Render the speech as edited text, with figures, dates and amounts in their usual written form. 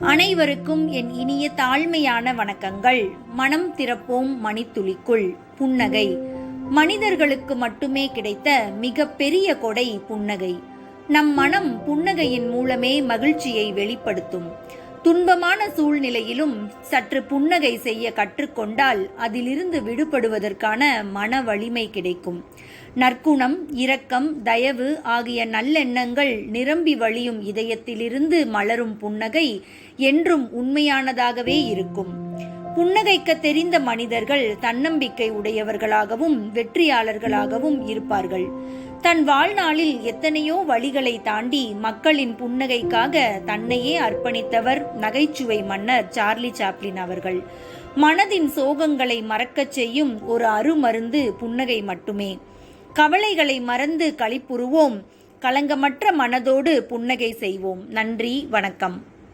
அனைவருக்கும் என் இனிய தாழ்மையான வணக்கங்கள். மனம் திறப்போம் மணித்துளிக்குள். புன்னகை மனிதர்களுக்கு மட்டுமே கிடைத்த மிக பெரிய கொடை புன்னகை. நம் மனம் புன்னகையின் மூலமே மகிழ்ச்சியை வெளிப்படுத்தும். துன்பமான சூழ்நிலையிலும் சற்று புன்னகை செய்ய கற்றுக்கொண்டால் அதிலிருந்து விடுபடுவதற்கான மன வலிமை கிடைக்கும். நற்குணம், இரக்கம், தயவு ஆகிய நல்லெண்ணங்கள் நிரம்பி வழியும் இதயத்திலிருந்து மலரும் புன்னகை என்றும் உண்மையானதாகவே இருக்கும். புன்னகைக்க தெரிந்த மனிதர்கள் தன்னம்பிக்கை உடையவர்களாகவும் வெற்றியாளர்களாகவும் இருப்பார்கள். தன் வாழ்நாளில் எத்தனையோ வழிகளை தாண்டி மக்களின் புன்னகைக்காக தன்னையே அர்ப்பணித்தவர் நகைச்சுவை மன்னர் சார்லி சாப்ளின் அவர்கள். மனதின் சோகங்களை மறக்கச் செய்யும் ஒரு அருமருந்து புன்னகை மட்டுமே. கவலைகளை மறந்து களிப்புறுவோம். கலங்கமற்ற மனதோடு புன்னகை செய்வோம். நன்றி, வணக்கம்.